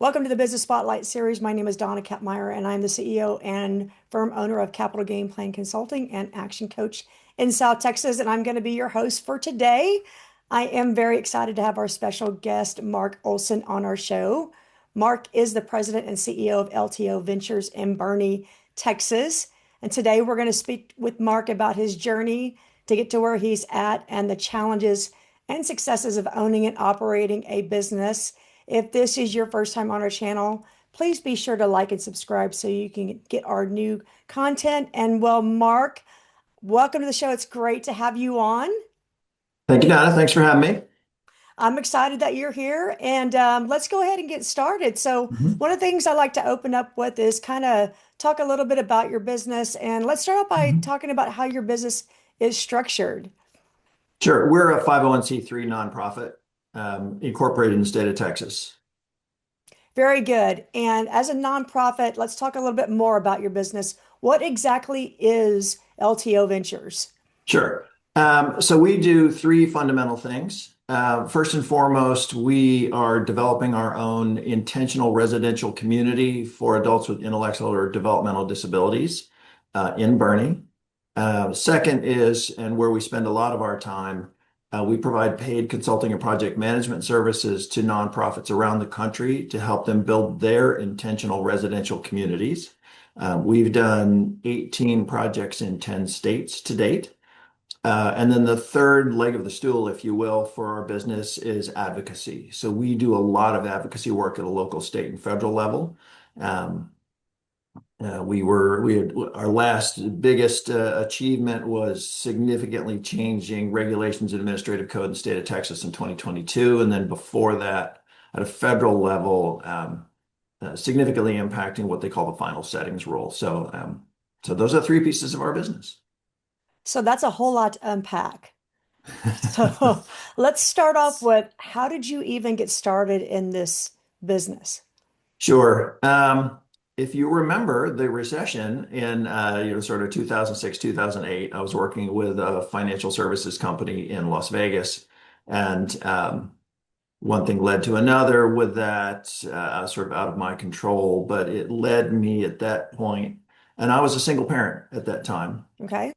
Welcome to the Business Spotlight series. My name is Dona Kappmeyer, and I'm the CEO and firm owner of Capital Game Plan Consulting and Action Coach in South Texas. And I'm going to be your host for today. I am very excited to have our special guest, Mark Olson, on our show. Mark is the president and CEO of LTO Ventures in Boerne, Texas. And today we're going to speak with Mark about his journey to get to where he's at and the challenges and successes of owning and operating a business. If this is your first time on our channel, please be sure to like and subscribe so you can get our new content. And well, Mark, welcome to the show. It's great to have you on. Thank you, Donna. Thanks for having me. I'm excited that you're here, and let's go ahead and get started. So, Mhm. one of the things I like to open up with is kind of talk a little bit about your business. And let's start off by Mhm. talking about how your business is structured. Sure. We're a 501(c)(3) nonprofit, incorporated in the state of Texas. Very good. And as a nonprofit, let's talk a little bit more about your business. What exactly is LTO Ventures? Sure. So we do three fundamental things. First and foremost, we are developing our own intentional residential community for adults with intellectual or developmental disabilities in Boerne. Second is, and where we spend a lot of our time, we provide paid consulting and project management services to nonprofits around the country to help them build their intentional residential communities. We've done 18 projects in 10 states to date. And then the third leg of the stool, if you will, for our business is advocacy. So we do a lot of advocacy work at a local, state, and federal level. Um, we had our last biggest achievement was significantly changing regulations and administrative code in the state of Texas in 2022, and then before that, at a federal level, significantly impacting what they call the final settings rule. So those are three pieces of our business. So that's a whole lot to unpack. So let's start off with how did you even get started in this business? Sure. If you remember the recession in sort of 2006, 2008, I was working with a financial services company in Las Vegas, and one thing led to another with that, sort of out of my control, but it led me at that point, and I was a single parent at that time, Okay.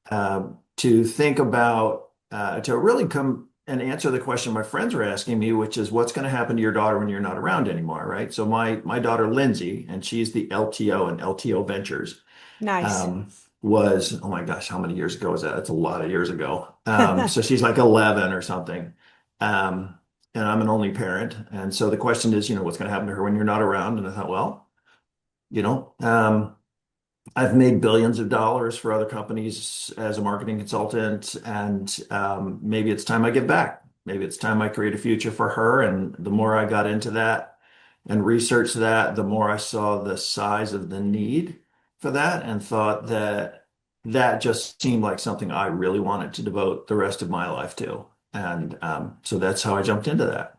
to think about, to really come and answer the question my friends were asking me, which is what's going to happen to your daughter when you're not around anymore, right? So my daughter Lindsay, and she's the LTO and LTO Ventures, Nice. um, was, oh my gosh, how many years ago was that? That's a lot of years ago. So she's like 11 or something. Um, and I'm an only parent. And so the question is, what's going to happen to her when you're not around? And I thought, well, you know, um, I've made billions of dollars for other companies as a marketing consultant, and maybe it's time I give back. Maybe it's time I create a future for her. And the more I got into that and researched that, the more I saw the size of the need for that and thought that that just seemed like something I really wanted to devote the rest of my life to. And so that's how I jumped into that.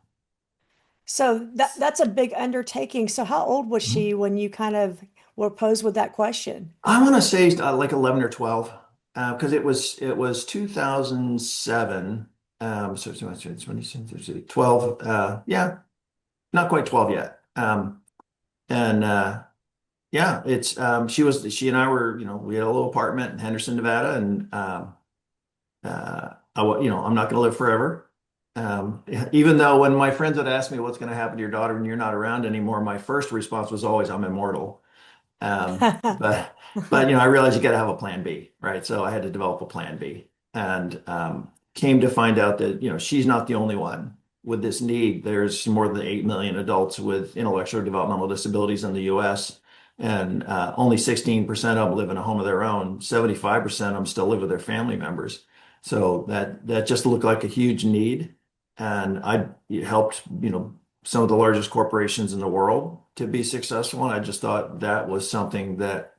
So that's a big undertaking. So how old was she when you kind of were posed with that question? I want to say like 11 or 12, because it was 2007. So 12, yeah, not quite 12 yet. And yeah, she and I were, we had a little apartment in Henderson, Nevada, and I'm not going to live forever. Even though when my friends would ask me what's going to happen to your daughter when you're not around anymore, my first response was always, I'm immortal. But I realized you got to have a plan B, right? So I had to develop a plan B, and came to find out that she's not the only one with this need. There's more than 8 million adults with intellectual or developmental disabilities in the U.S., and only 16% of them live in a home of their own. 75% of them still live with their family members. So that just looked like a huge need, and I helped some of the largest corporations in the world to be successful. And I just thought that was something that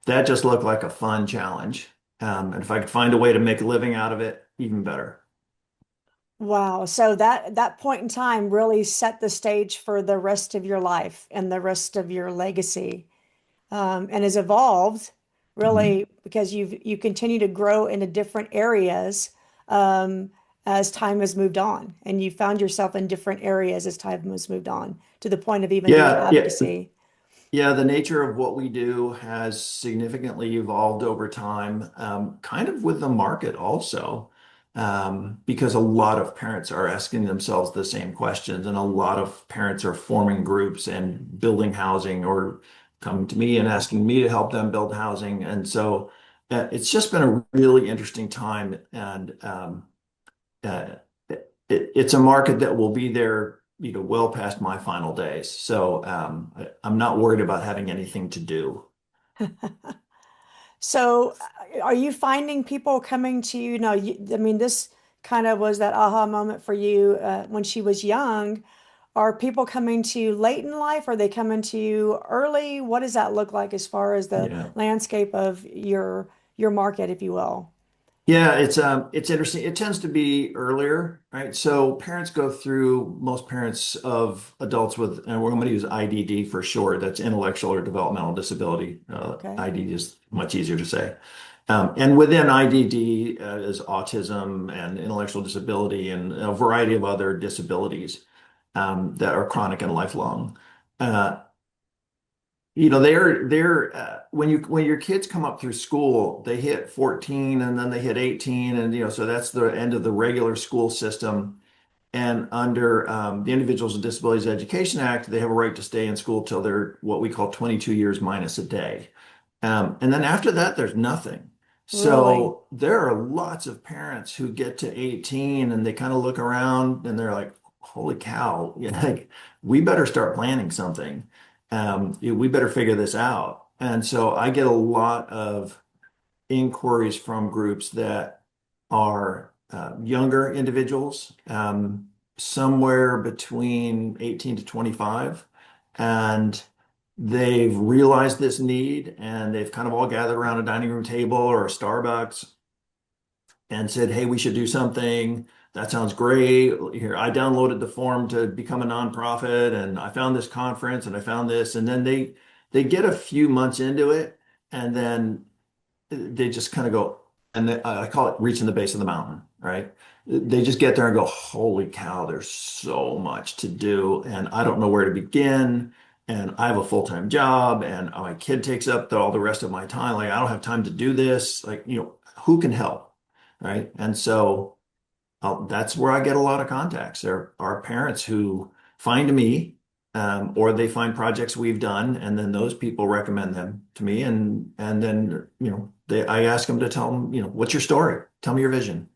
just looked like a fun challenge. And if I could find a way to make a living out of it, even better. Wow. So that point in time really set the stage for the rest of your life and the rest of your legacy, and has evolved Mhm. really because you continue to grow into different areas. Um, as time has moved on, and you found yourself in different areas as time has moved on to the point of even doing Yeah, yeah. advocacy. Yeah, the nature of what we do has significantly evolved over time, kind of with the market also, because a lot of parents are asking themselves the same questions, and a lot of parents are forming groups and building housing or coming to me and asking me to help them build housing. And so it's just been a really interesting time, and uh, it's a market that will be there, well past my final days. So I'm not worried about having anything to do. So, are you finding people coming to you? No, I mean, this kind of was that aha moment for you when she was young. Are people coming to you late in life? Are they coming to you early? What does that look like as far as the Yeah. landscape of your market, if you will? Yeah, it's interesting. It tends to be earlier, right? So parents go through most parents of adults with, and we're going to use IDD for short. That's intellectual or developmental disability. Okay. IDD is much easier to say. And within IDD is autism and intellectual disability and a variety of other disabilities that are chronic and lifelong. Uh, they're when your kids come up through school, they hit 14 and then they hit 18, and so that's the end of the regular school system. And under the Individuals with Disabilities Education Act, they have a right to stay in school till they're what we call 22 years minus a day. And then after that, there's nothing. Really? So there are lots of parents who get to 18 and they kind of look around and they're like, holy cow, like we better start planning something. We better figure this out. And so I get a lot of inquiries from groups that are younger individuals, somewhere between 18 to 25. And they've realized this need and they've kind of all gathered around a dining room table or a Starbucks and said, hey, we should do something. That sounds great. Here, I downloaded the form to become a nonprofit and I found this conference and I found this. And then they get a few months into it and then they just kind of go, and I call it reaching the base of the mountain, right? They just get there and go, holy cow, there's so much to do, and I don't know where to begin. And I have a full-time job, and my kid takes up all the rest of my time. Like, I don't have time to do this. Like, who can help, right? And so that's where I get a lot of contacts. There are parents who find me, or they find projects we've done, and then those people recommend them to me, and then I ask them to tell them, what's your story? Tell me your vision.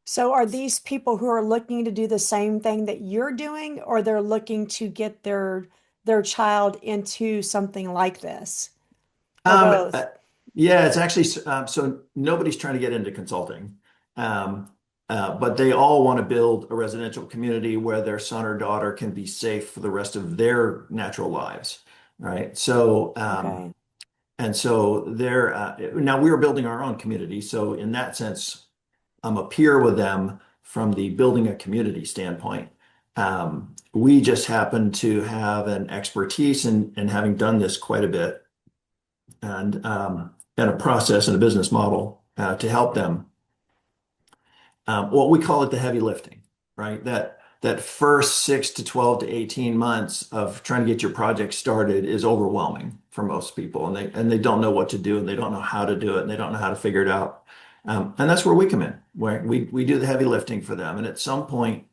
So, are these people who are looking to do the same thing that you're doing, or they're looking to get their child into something like this, or Um, both? uh, yeah, it's actually so nobody's trying to get into consulting, um, but they all want to build a residential community where their son or daughter can be safe for the rest of their natural lives, right? So, Okay. and so they're now we are building our own community. So in that sense, I'm a peer with them from the building a community standpoint. We just happen to have an expertise in having done this quite a bit and a process and a business model to help them. What we call it the heavy lifting, right? That first 6 to 12 to 18 months of trying to get your project started is overwhelming for most people, and they don't know what to do, and they don't know how to do it, and they don't know how to figure it out. And that's where we come in, where we do the heavy lifting for them. And at some point,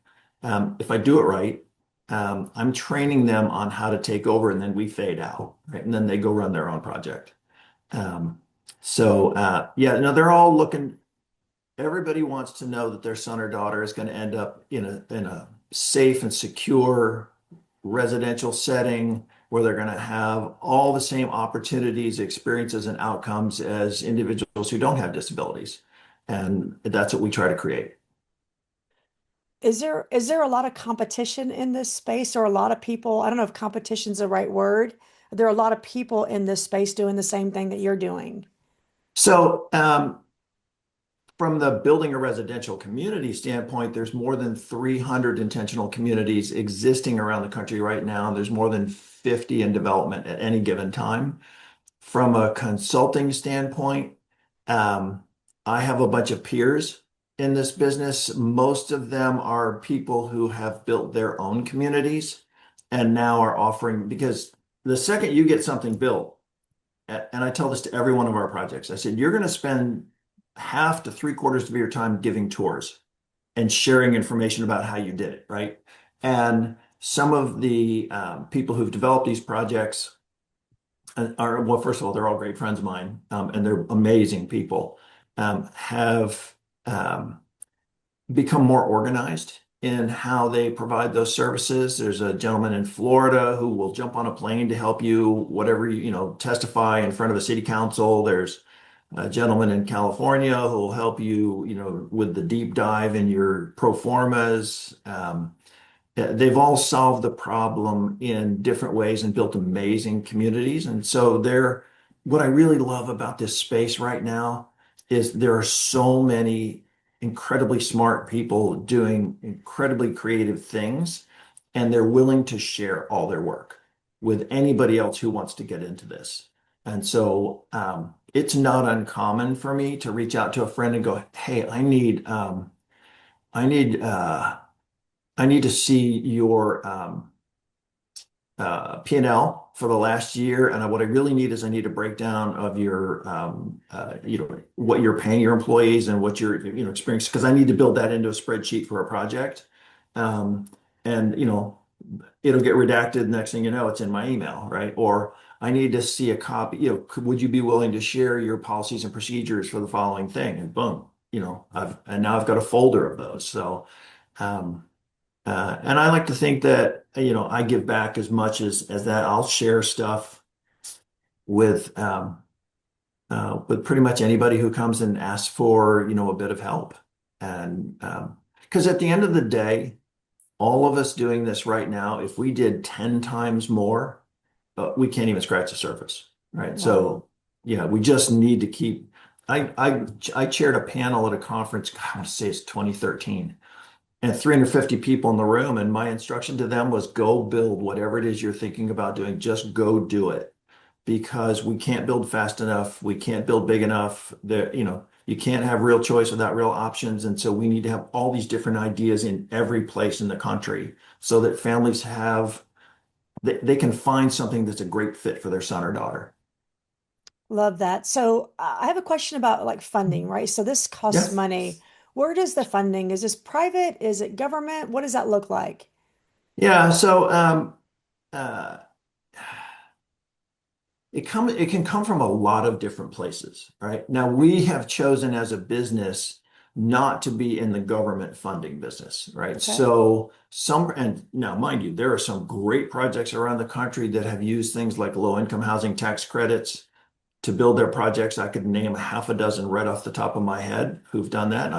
if I do it right, I'm training them on how to take over, and then we fade out, right? And then they go run their own project. Um, yeah, no, they're all looking. Everybody wants to know that their son or daughter is going to end up in a safe and secure residential setting where they're going to have all the same opportunities, experiences, and outcomes as individuals who don't have disabilities. And that's what we try to create. Is there a lot of competition in this space, or a lot of people? I don't know if competition's the right word. There are a lot of people in this space doing the same thing that you're doing. So, from the building a residential community standpoint, there's more than 300 intentional communities existing around the country right now. There's more than 50 in development at any given time. From a consulting standpoint, um, I have a bunch of peers in this business, most of them are people who have built their own communities and now are offering, because the second you get something built, and I tell this to every one of our projects, I said, you're going to spend half to three quarters of your time giving tours and sharing information about how you did it, right? And some of the people who've developed these projects are, well, first of all, they're all great friends of mine, and they're amazing people, have um, become more organized in how they provide those services. There's a gentleman in Florida who will jump on a plane to help you, whatever, testify in front of a city council. There's a gentleman in California who will help you, with the deep dive in your pro formas. They've all solved the problem in different ways and built amazing communities. And so what I really love about this space right now is there are so many incredibly smart people doing incredibly creative things, and they're willing to share all their work with anybody else who wants to get into this. And so it's not uncommon for me to reach out to a friend and go, "Hey, I need I need to see your P&L for the last year, and what I really need is I need a breakdown of your, what you're paying your employees and what your, experience, because I need to build that into a spreadsheet for a project. Um, and, it'll get redacted. Next thing you know, it's in my email, right? Or I need to see a copy, would you be willing to share your policies and procedures for the following thing? And boom, and now I've got a folder of those. So, um, and I like to think that, I give back as much as that. I'll share stuff with with pretty much anybody who comes and asks for, a bit of help. And because at the end of the day, all of us doing this right now, if we did 10 times more, we can't even scratch the surface, right? Wow. So, yeah, we just need to keep. I chaired a panel at a conference, God, I want to say it's 2013, and 350 people in the room. And my instruction to them was go build whatever it is you're thinking about doing. Just go do it, because we can't build fast enough. We can't build big enough. You can't have real choice without real options. And so we need to have all these different ideas in every place in the country so that families they can find something that's a great fit for their son or daughter. Love that. So I have a question about like funding, right? So this costs Yeah. money. Where does the funding? Is this private? Is it government? What does that look like? Yeah. So, uh, it can come from a lot of different places, right? Now we have chosen as a business not to be in the government funding business, right? Okay. So and now mind you, there are some great projects around the country that have used things like low income housing tax credits to build their projects. I could name a half a dozen right off the top of my head who've done that. And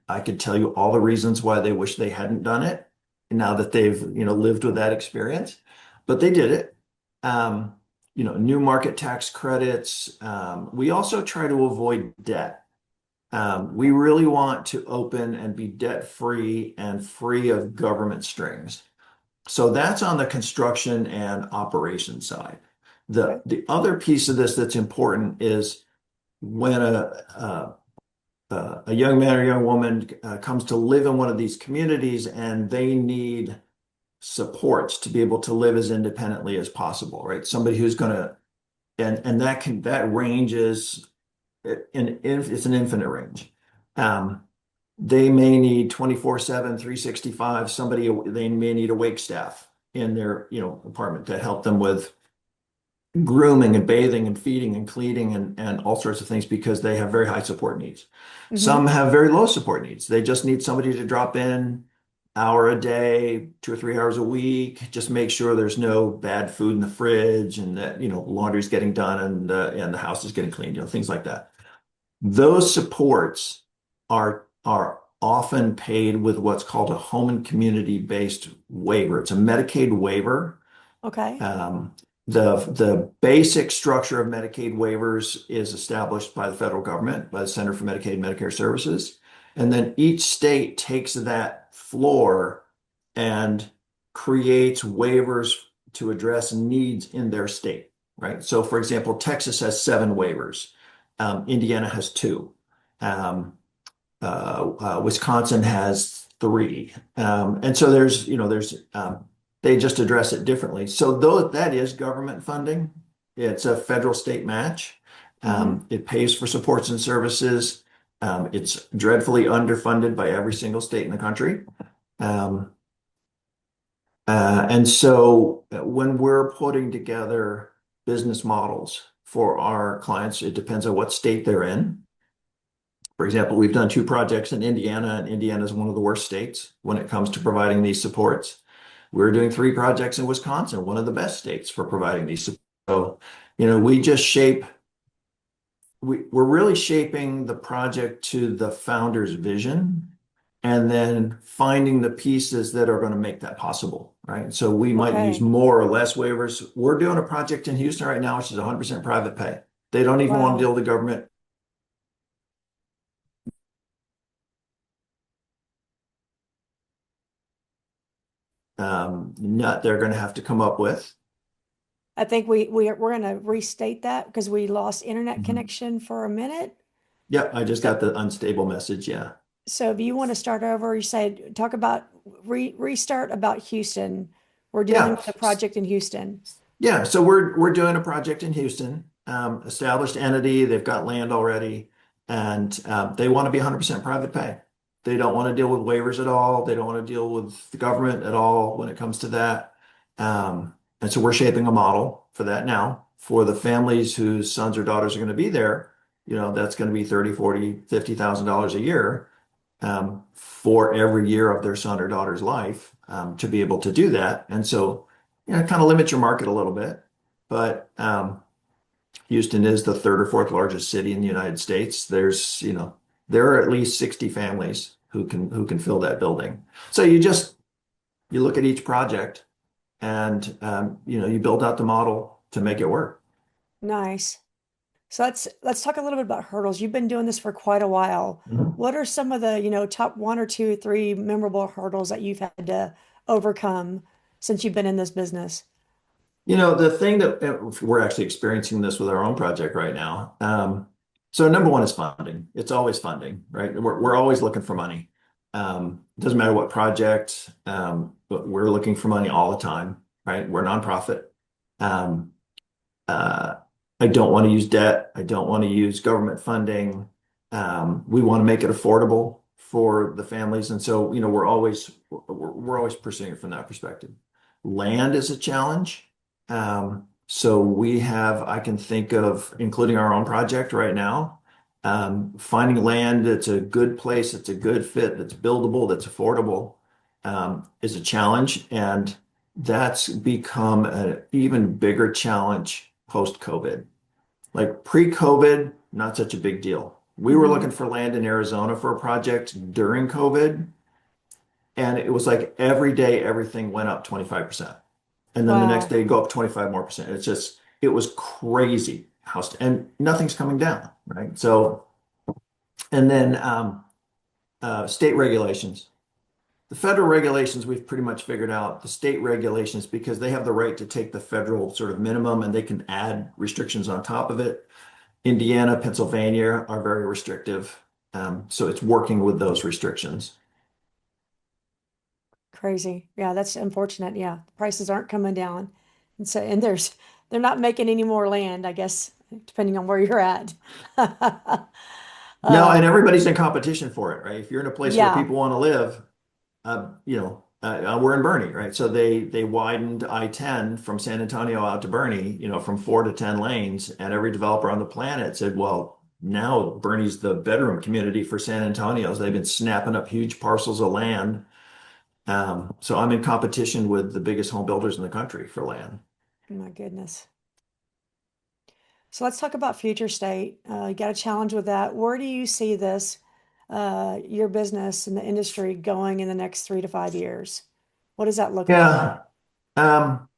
I could tell you all the reasons why they wish they hadn't done it now that they've, lived with that experience. But they did it. Um, New market tax credits. We also try to avoid debt. We really want to open and be debt free and free of government strings. So that's on the construction and operation side. Okay. The other piece of this that's important is when a young man or young woman comes to live in one of these communities and they need supports to be able to live as independently as possible, right? Somebody who's going to, and that ranges it's an infinite range. Um, they may need 24/7, 365, they may need a wake staff in their, apartment to help them with grooming and bathing and feeding and cleaning and all sorts of things because they have very high support needs. Hmm. Some have very low support needs. They just need somebody to drop in hour a day, 2 or 3 hours a week, just make sure there's no bad food in the fridge and that, laundry's getting done and the house is getting cleaned, things like that. Those supports are often paid with what's called a home and community based waiver. It's a Medicaid waiver. Okay. Um, the basic structure of Medicaid waivers is established by the federal government, by the Center for Medicaid and Medicare Services. And then each state takes that floor and creates waivers to address needs in their state, right? So, for example, Texas has 7 waivers. Indiana has 2. Um, Wisconsin has three. And so they just address it differently. So though that is government funding, it's a federal state match. Hmm. It pays for supports and services. It's dreadfully underfunded by every single state in the country. Um, and so when we're putting together business models for our clients, it depends on what state they're in. For example, we've done two projects in Indiana, and Indiana is one of the worst states when it comes to providing these supports. We're doing three projects in Wisconsin, one of the best states for providing these supports. So, we just we're really shaping the project to the founder's vision and then finding the pieces that are going to make that possible, right? So we might use Okay. more or less waivers. We're doing a project in Houston right now, which is 100% private pay. They don't even want to Wow. deal with the government. Nut they're going to have to come up with. I think we're going to restate that because we lost internet Mhm. connection for a minute. Yep, I just So, got the unstable message. Yeah. so if you want to start over, you said talk about restart about Houston. We're dealing Yeah. with a project in Houston. Yeah, so we're doing a project in Houston, established entity. They've got land already, and they want to be 100% private pay. They don't want to deal with waivers at all. They don't want to deal with the government at all when it comes to that. And so we're shaping a model for that now for the families whose sons or daughters are going to be there. That's going to be 30, 40, $50,000 a year for every year of their son or daughter's life to be able to do that. And so kind of limit your market a little bit. But Houston is the third or fourth largest city in the United States. There are at least 60 families who can fill that building. So you look at each project and you build out the model to make it work. Nice. So let's talk a little bit about hurdles. You've been doing this for quite a while. Mhm. What are some of the, top one or two or three memorable hurdles that you've had to overcome since you've been in this business? The thing that we're actually experiencing this with our own project right now. So number one is funding. It's always funding, right? We're always looking for money. Doesn't matter what project, but we're looking for money all the time, right? We're a nonprofit. Um, uh, I don't want to use debt. I don't want to use government funding. We want to make it affordable for the families, and so we're always pursuing it from that perspective. Land is a challenge. So I can think of including our own project right now. Finding land that's a good place, that's a good fit, that's buildable, that's affordable, is a challenge, and that's become an even bigger challenge post-COVID. Like pre-COVID, not such a big deal. We were Hmm. looking for land in Arizona for a project during COVID, and it was like every day everything went up 25%. And then the next Wow. day go up 25 more percent. It was crazy. And nothing's coming down, right? So, and then state regulations. The federal regulations, we've pretty much figured out. The state regulations, because they have the right to take the federal sort of minimum and they can add restrictions on top of it. Indiana, Pennsylvania are very restrictive. So it's working with those restrictions. Crazy. Yeah, that's unfortunate. Yeah. Prices aren't coming down. And so, and they're not making any more land, I guess, depending on where you're at. No, and Um, everybody's in competition for it, right? If you're in a place where yeah. people want to live, we're in Bernie, right? So they widened I-10 from San Antonio out to Bernie, from 4 to 10 lanes, and every developer on the planet said, well, now Bernie's the bedroom community for San Antonio. So they've been snapping up huge parcels of land. So I'm in competition with the biggest home builders in the country for land. My goodness. So let's talk about future state. You got a challenge with that. Where do you see this, your business and the industry going in the next 3 to 5 years? What does that look like? Yeah. Um,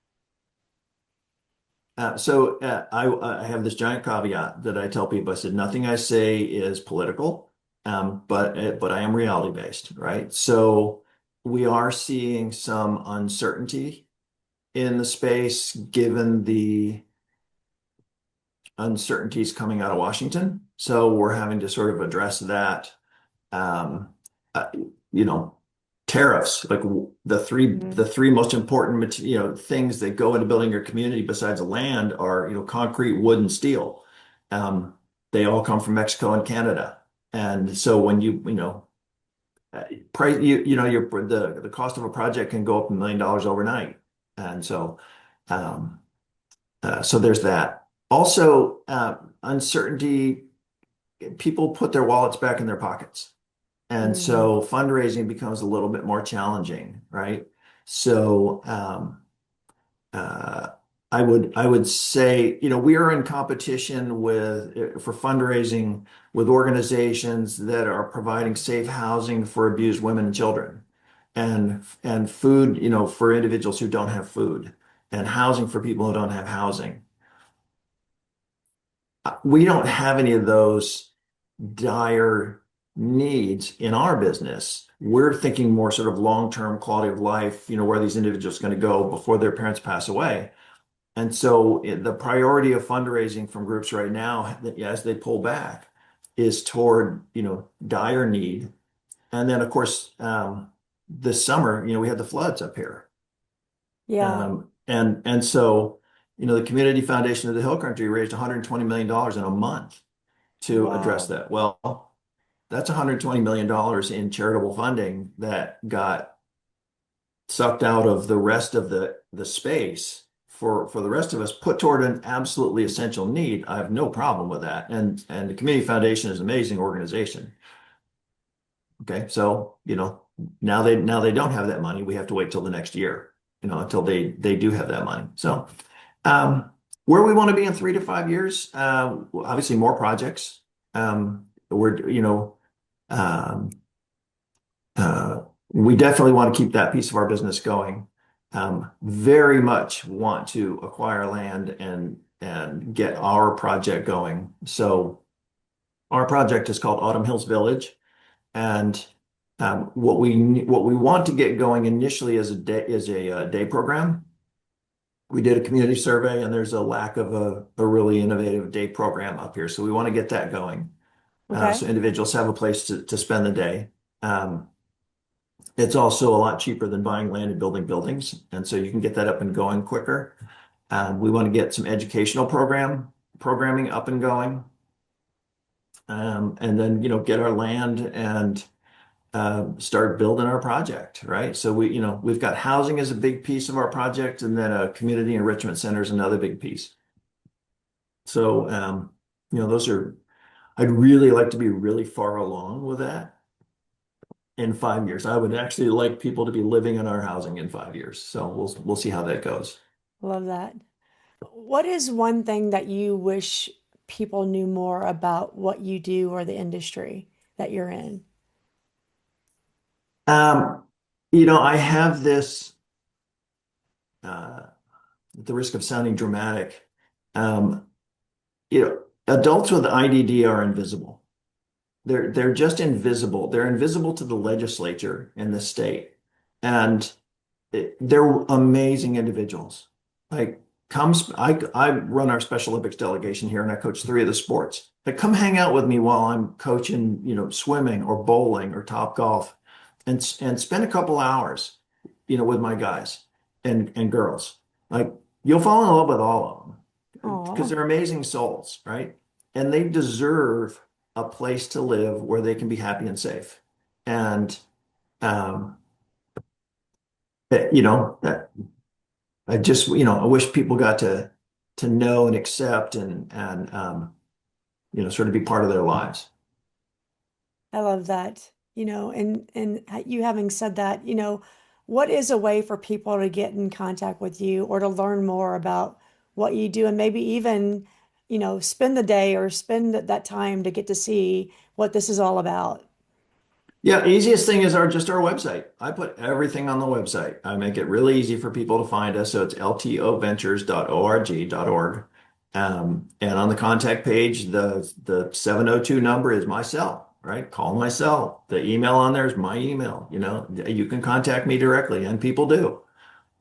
I have this giant caveat that I tell people. I said nothing I say is political, but I am reality based, right? So we are seeing some uncertainty in the space given the uncertainties coming out of Washington. So we're having to sort of address that. um, uh, you know, tariffs, like Mhm. the three most important things that go into building your community besides land are concrete, wood, and steel. Um, they all come from Mexico and Canada, and so when price the cost of a project can go up $1 million overnight, and so there's that. Also, uncertainty. People put their wallets back in their pockets. And Mhm. so fundraising becomes a little bit more challenging, right? So uh, I would say, we are in competition for fundraising with organizations that are providing safe housing for abused women and children, and food, for individuals who don't have food, and housing for people who don't have housing. We don't have any of those dire needs in our business. We're thinking more sort of long-term quality of life, where these individuals are going to go before their parents pass away. And so the priority of fundraising from groups right now, as they pull back, is toward, dire need. And then, of course, this summer, we had the floods up here. Yeah. And so, the Community Foundation of the Hill Country raised $120 million in a month to address Wow. that. Well, that's $120 million in charitable funding that got sucked out of the rest of the space for the rest of us, put toward an absolutely essential need. I have no problem with that. And the Community Foundation is an amazing organization. Okay, so now they don't have that money. We have to wait till the next year, until they do have that money. So um, where we want to be in 3 to 5 years, obviously more projects. We're um, uh, we definitely want to keep that piece of our business going. Very much want to acquire land and get our project going. So our project is called Autumn Hills Village, and what we want to get going initially is a day program. We did a community survey, and there's a lack of a really innovative day program up here. So we want to get that going, Okay. so individuals have a place to spend the day. Um, It's also a lot cheaper than buying land and building buildings, and so you can get that up and going quicker. We want to get some educational programming up and going, and then get our land and start building our project, right? So we've got housing as a big piece of our project, and then a community enrichment center is another big piece. So those are. I'd really like to be really far along with that in 5 years. I would actually like people to be living in our housing in 5 years. So we'll see how that goes. Love that. What is one thing that you wish people knew more about what you do or the industry that you're in? Um, I have this, at the risk of sounding dramatic, um, adults with IDD are invisible. They're just invisible. They're invisible to the legislature in the state, and they're amazing individuals. Like, I run our Special Olympics delegation here, and I coach three of the sports. Like, come hang out with me while I'm coaching, swimming or bowling or top golf, and spend a couple hours, with my guys and girls. Like, you'll fall in love with all of them because Oh, they're amazing souls, right? And they deserve a place to live where they can be happy and safe. And um, that I just, I wish people got to know and accept and sort of be part of their lives. I love that. And you having said that, what is a way for people to get in contact with you or to learn more about what you do and maybe even, spend the day or spend that time to get to see what this is all about? Yeah, easiest thing is our website. I put everything on the website. I make it really easy for people to find us. So it's ltoventures.org. And on the contact page, the 702 number is my cell, right? Call my cell. The email on there is my email. You can contact me directly, and people do.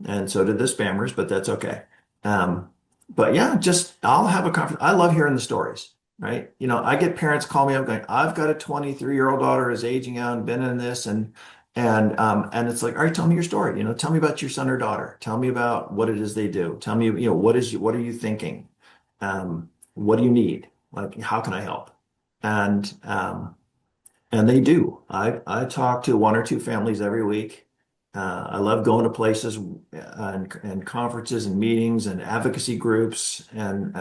And so did the spammers, but that's okay. Um, but yeah, just I'll have a conference. I love hearing the stories. right? I get parents call me up going, I've got a 23-year-old daughter is aging out and been in this and it's like, all right, tell me your story. Tell me about your son or daughter. Tell me about what it is they do. Tell me, what are you thinking? What do you need? Like, how can I help? And and they do. I talk to one or two families every week. I love going to places and conferences and meetings and advocacy groups and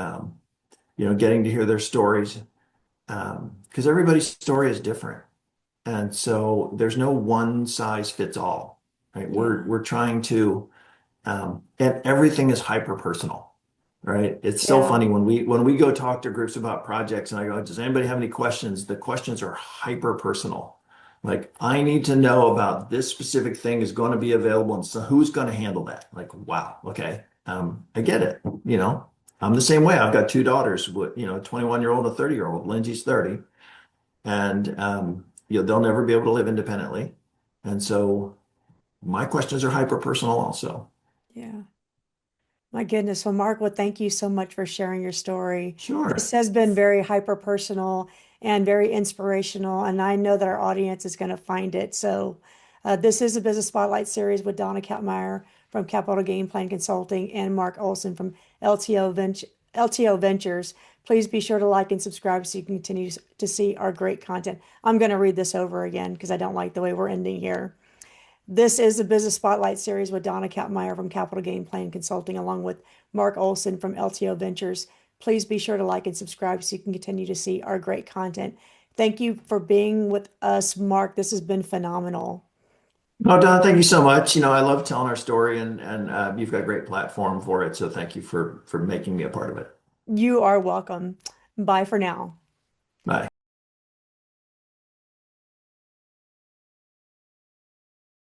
getting to hear their stories because everybody's story is different. And so there's no one size fits all, right? We're Yeah. we're trying to and everything is hyper personal, right? It's so Yeah. funny when we go talk to groups about projects and I go, does anybody have any questions? The questions are hyper personal. Like, I need to know about this specific thing is going to be available and so who's going to handle that? Like, wow, okay. I get it. I'm the same way. I've got two daughters, with, 21-year-old and a 30-year-old. Lindsay's 30, and they'll never be able to live independently. And so my questions are hyper personal also. Yeah. My goodness. Well, Mark, well, thank you so much for sharing your story. This Sure. has been very hyper personal and very inspirational, and I know that our audience is going to find it. So, this is a Business Spotlight series with Dona Kappmeyer from Capital Game Plan Consulting and Mark Olson from LTO Ventures. Please be sure to like and subscribe so you can continue to see our great content. I'm going to read this over again because I don't like the way we're ending here. This is the Business Spotlight series with Dona Kappmeyer from Capital Game Plan Consulting, along with Mark Olson from LTO Ventures. Please be sure to like and subscribe so you can continue to see our great content. Thank you for being with us, Mark. This has been phenomenal. No, Don, thank you so much. I love telling our story and you've got a great platform for it. So thank you for making me a part of it. You are welcome. Bye for now.